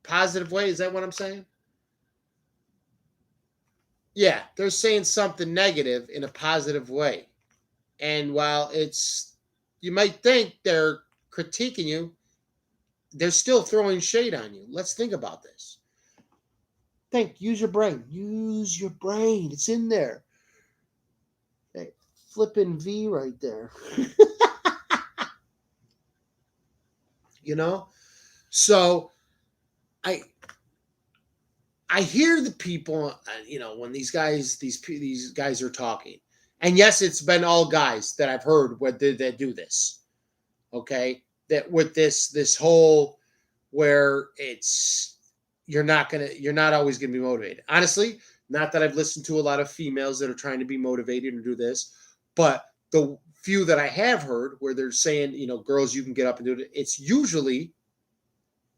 positive way. Is that what I'm saying? Yeah, they're saying something negative in a positive way. And while you might think they're critiquing you, they're still throwing shade on you. Let's think about this. Use your brain. Use your brain. It's in there. Hey, flipping V right there. You know? So I hear the people, when these guys are talking. And yes, it's been all guys that I've heard that do this. Okay? That with this whole where you're not always gonna be motivated. Honestly, not that I've listened to a lot of females that are trying to be motivated or do this, but the few that I have heard where they're saying, girls, you can get up and do it. It's usually,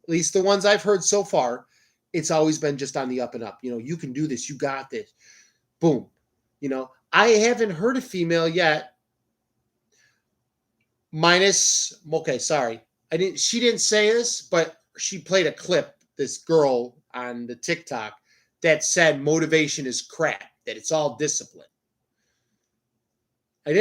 at least the ones I've heard so far, it's always been just on the up and up. You can do this. You got this. Boom. I haven't heard a female yet. Sorry. She didn't say this, but she played a clip, this girl on the TikTok that said motivation is crap, that it's all discipline. I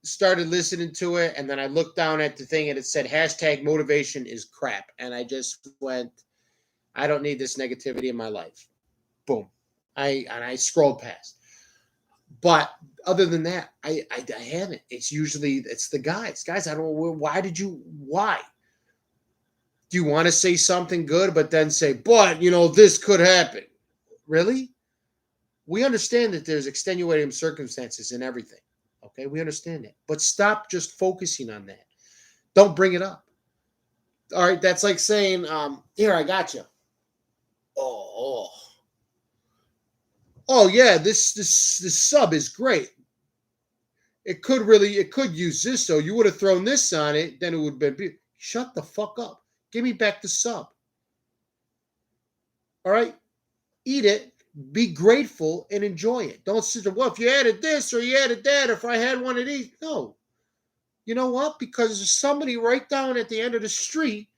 started listening to it, and then I looked down at the thing and it said hashtag motivation is crap. And I just went, I don't need this negativity in my life. Boom. I scrolled past. But other than that, I haven't. It's the guys. Guys, I don't know. Why? Do you want to say something good, but then say, but, this could happen? Really? We understand that there's extenuating circumstances in everything. Okay, we understand that. But stop just focusing on that. Don't bring it up. All right, that's like saying, here, I got you. Oh yeah, this sub is great. It could use this, so you would have thrown this on it, then it would have been. Shut the fuck up. Give me back the sub. All right? Eat it, be grateful, and enjoy it. Don't sit there, well, if you added this or you added that, or if I had one of these. No. You know what? Because there's somebody right down at the end of the street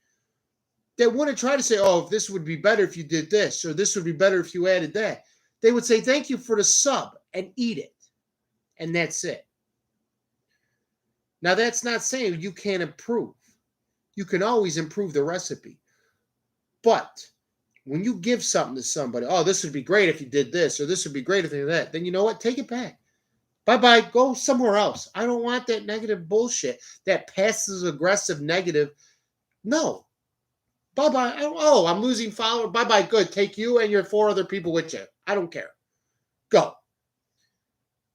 that wouldn't try to say, oh, if this would be better if you did this, or this would be better if you added that. They would say, thank you for the sub, and eat it. And that's it. Now, that's not saying you can't improve. You can always improve the recipe. But when you give something to somebody, oh, this would be great if you did this, or this would be great if you did that, then you know what? Take it back. Bye-bye. Go somewhere else. I don't want that negative bullshit, that passive aggressive negative. No. Bye-bye. Oh, I'm losing followers. Bye-bye. Good. Take you and your 4 other people with you. I don't care. Go.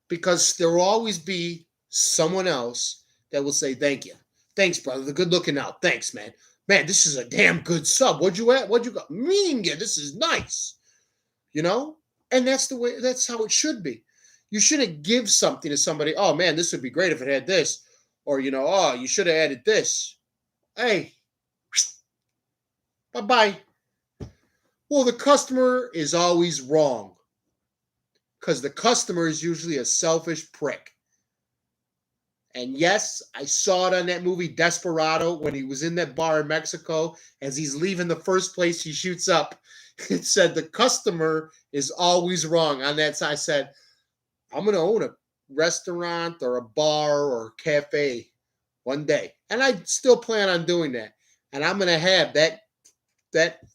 Because there will always be someone else that will say, thank you. Thanks, brother. The good looking out. Thanks, man. Man, this is a damn good sub. What'd you add? What'd you got? Yeah, this is nice. And that's how it should be. You shouldn't give something to somebody, oh man, this would be great if it had this. Or, oh, you should have added this. Hey, bye-bye. Well, the customer is always wrong. Because the customer is usually a selfish prick. And yes, I saw it on that movie Desperado when he was in that bar in Mexico. As he's leaving the first place he shoots up, it said the customer is always wrong. On that side, I said, I'm going to own a restaurant or a bar or a cafe one day. And I still plan on doing that. And I'm going to have that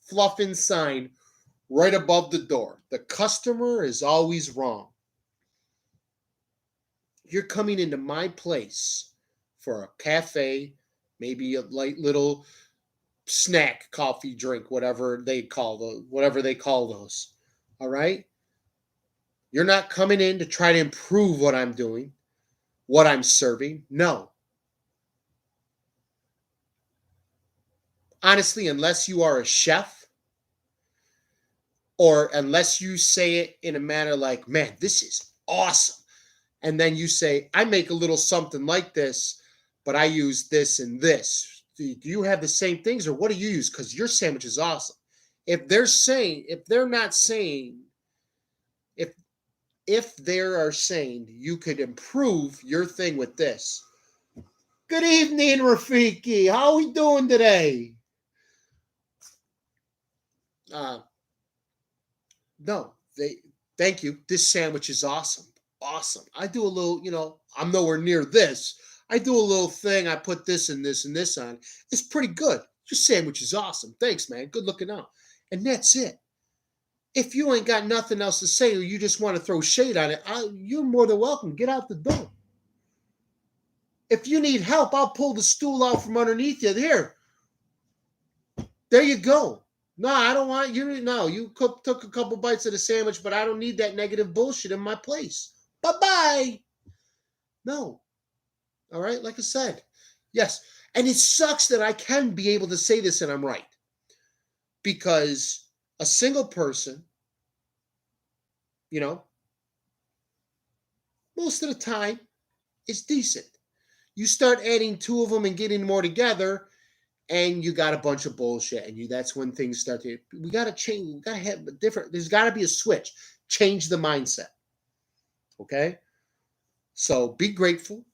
fluffing sign right above the door. The customer is always wrong. You're coming into my place for a cafe, maybe a light little snack, coffee, drink, whatever they call those. All right? You're not coming in to try to improve what I'm doing, what I'm serving. No. Honestly, unless you are a chef, or unless you say it in a manner like, man, this is awesome. And then you say, I make a little something like this, but I use this and this do you have the same things, or what do you use? Because your sandwich is awesome. If they're not saying, if they are saying you could improve your thing with this. Good evening, Rafiki. How are we doing today? No, thank you. This sandwich is awesome. Awesome. I do a little, I'm nowhere near this. I do a little thing. I put this and this and this on. It's pretty good. Your sandwich is awesome. Thanks, man. Good looking out. And that's it. If you ain't got nothing else to say, or you just want to throw shade on it, you're more than welcome. Get out the door. If you need help, I'll pull the stool out from underneath you. There you go. No, I don't want you. No, you took a couple bites of the sandwich, but I don't need that negative bullshit in my place. Bye-bye. No. All right, like I said. Yes. And it sucks that I can be able to say this and I'm right. Because a single person, most of the time, is decent. You start adding two of them and getting more together, and you got a bunch of bullshit, and that's when things start to. We got to change. We got to have a different. There's got to be a switch. Change the mindset. Okay. So be grateful.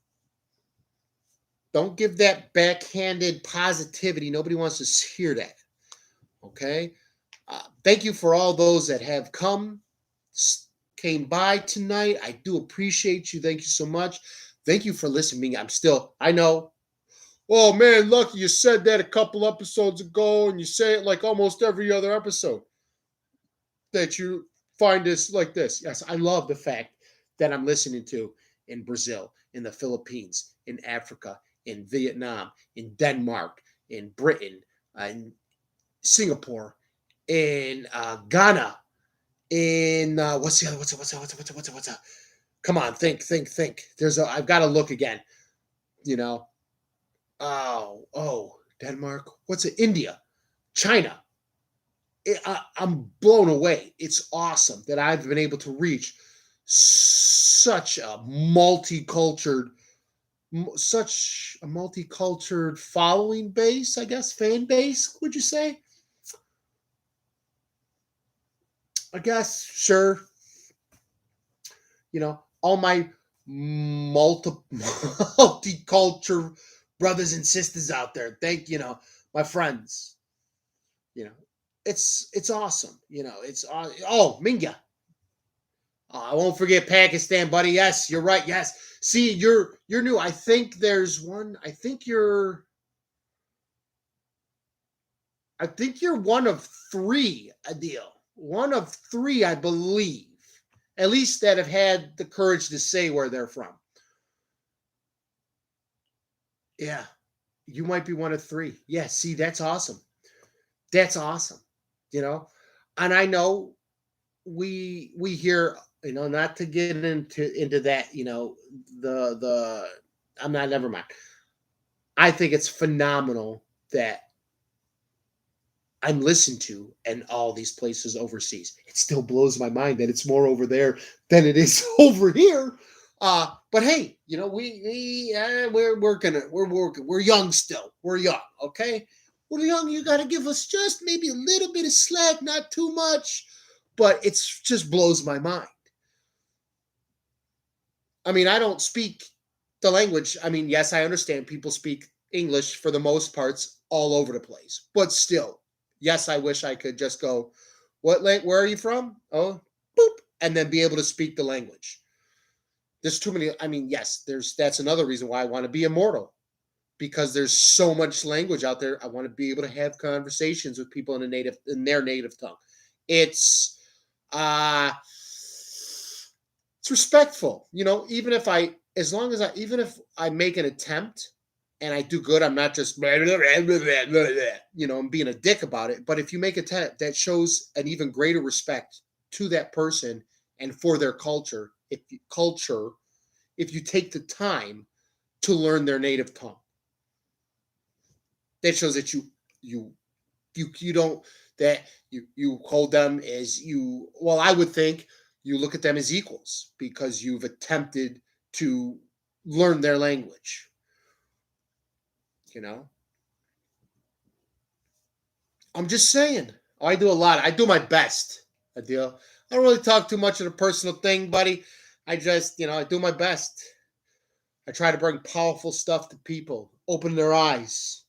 Don't give that backhanded positivity. Nobody wants to hear that. Okay. Thank you for all those that have came by tonight. I do appreciate you. Thank you so much. Thank you for listening. I know. Oh man, Lucky, you said that a couple episodes ago, and you say it like almost every other episode that you find this like this. Yes, I love the fact that I'm listening to in Brazil, in the Philippines, in Africa, in Vietnam, in Denmark, in Britain, in Singapore, in Ghana, in what's the other? What's up? Come on, think. I've got to look again. Denmark. What's it? India, China. I'm blown away. It's awesome that I've been able to reach such a multicultured following base, I guess, fan base, would you say? I guess, sure. All my multicultural brothers and sisters out there. Thank my friends. It's awesome. It's Minga. I won't forget Pakistan, buddy. Yes, you're right. Yes. See, you're new. I think there's one. I think you're one of three, Adil. One of three, I believe. At least that have had the courage to say where they're from. Yeah. You might be one of three. Yeah, see, that's awesome. That's awesome. And I know we hear, not to get into that, I'm not, never mind. I think it's phenomenal that I'm listened to in all these places overseas. It still blows my mind that it's more over there than it is over here. But hey, we're working. We're young still. We're young. Okay. We're young. You got to give us just maybe a little bit of slack, not too much, but it's just blows my mind. I mean, I don't speak the language. I mean, yes, I understand people speak English for the most parts all over the place, but still, yes, I wish I could just go, where are you from? Oh, boop, and then be able to speak the language. There's too many. I mean, yes, that's another reason why I want to be immortal, because there's so much language out there. I want to be able to have conversations with people in their native tongue. It's respectful, even if I make an attempt and I do good, I'm not just, I'm being a dick about it. But if you make an attempt, that shows an even greater respect to that person and for their culture. If you take the time to learn their native tongue, that shows that you don't, that you hold them as I would think you look at them as equals because you've attempted to learn their language. I'm just saying. I do a lot. I do my best. I don't really talk too much of the personal thing, buddy. I just, I do my best. I try to bring powerful stuff to people. Open their eyes.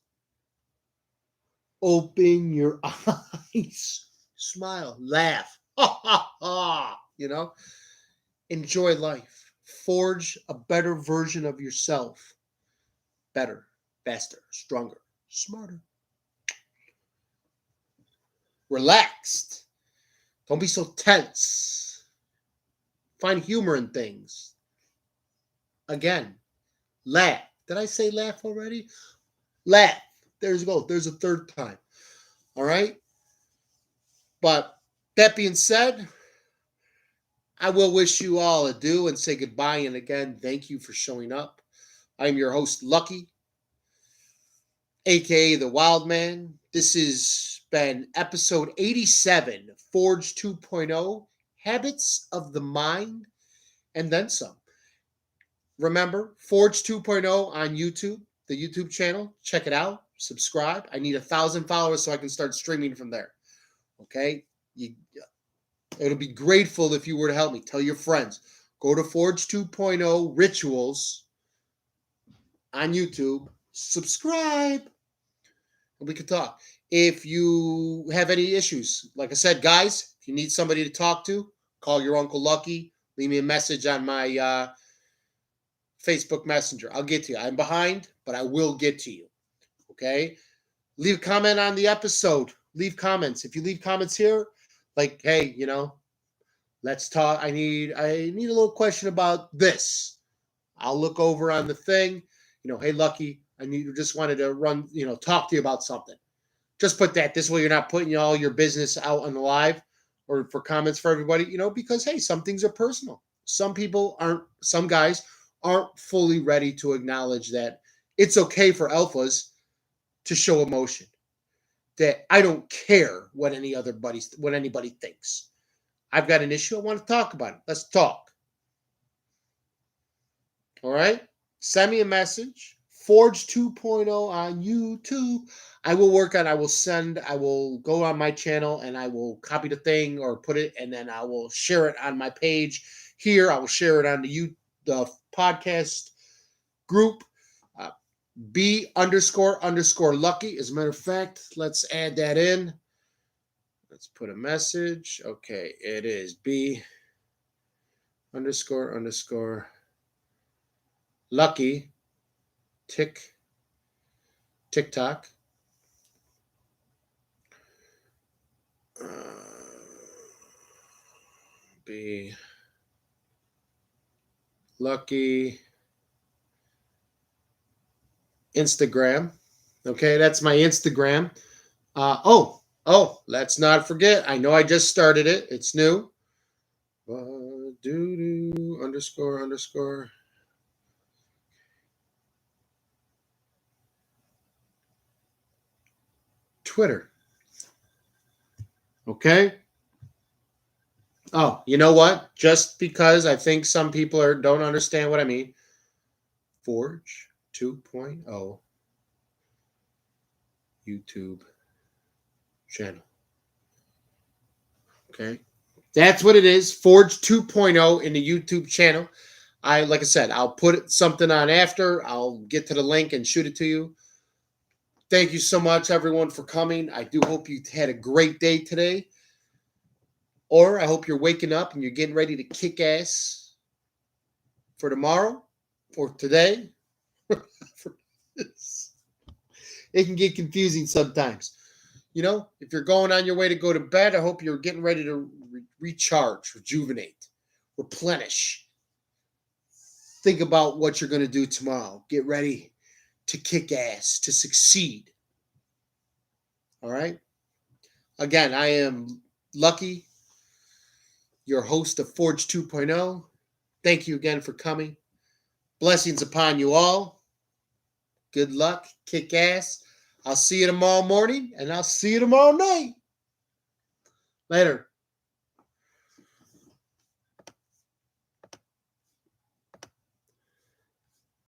Open your eyes. Smile. Laugh. Ha ha ha. Enjoy life. Forge a better version of yourself. Better, faster, stronger, smarter. Relaxed. Don't be so tense. Find humor in things. Again, laugh. Did I say laugh already? Laugh. There's go. There's a third time. All right? But that being said, I will wish you all adieu and say goodbye. And again, thank you for showing up. I'm your host, Lucky, aka the Wild Man. This has been episode 87, Forge 2.0, Habits of the Mind, and then some. Remember, Forge 2.0 on YouTube, the YouTube channel. Check it out. Subscribe. I need 1,000 followers so I can start streaming from there. Okay? It'll be grateful if you were to help me. Tell your friends. Go to Forge 2.0 Rituals on YouTube. Subscribe. And we can talk. If you have any issues, like I said, guys, if you need somebody to talk to, call your Uncle Lucky. Leave me a message on my Facebook Messenger. I'll get to you. I'm behind, but I will get to you. Okay? Leave a comment on the episode. Leave comments. If you leave comments here, like, hey, let's talk. I need a little question about this. I'll look over on the thing. Hey, Lucky, just wanted to talk to you about something. Just put that. This way you're not putting all your business out on the live or for comments for everybody, because, hey, some things are personal. Some guys aren't fully ready to acknowledge that it's okay for alphas to show emotion. That I don't care what anybody thinks. I've got an issue. I want to talk about it. Let's talk. All right? Send me a message. Forge 2.0 on YouTube. I will go on my channel and I will copy the thing or put it, and then I will share it on my page here. I will share it on the podcast group. B__lucky. As a matter of fact, let's add that in. Let's put a message. Okay, it is B__ lucky. TikTok. Be lucky. Instagram. Okay, that's my Instagram. Let's not forget. I know I just started it. It's new. __. Twitter. Okay. Oh, you know what? Just because I think some people don't understand what I mean. Forge 2.0 YouTube channel. Okay. That's what it is. Forge 2.0 in the YouTube channel. Like I said, I'll put something on after. I'll get to the link and shoot it to you. Thank you so much, everyone, for coming. I do hope you had a great day today. Or I hope you're waking up and you're getting ready to kick ass for tomorrow or today. It can get confusing sometimes. If you're going on your way to go to bed, I hope you're getting ready to recharge, rejuvenate, replenish. Think about what you're going to do tomorrow. Get ready to kick ass, to succeed. All right? Again, I am Lucky, your host of Forge 2.0. Thank you again for coming. Blessings upon you all. Good luck. Kick ass. I'll see you tomorrow morning, and I'll see you tomorrow night. Later.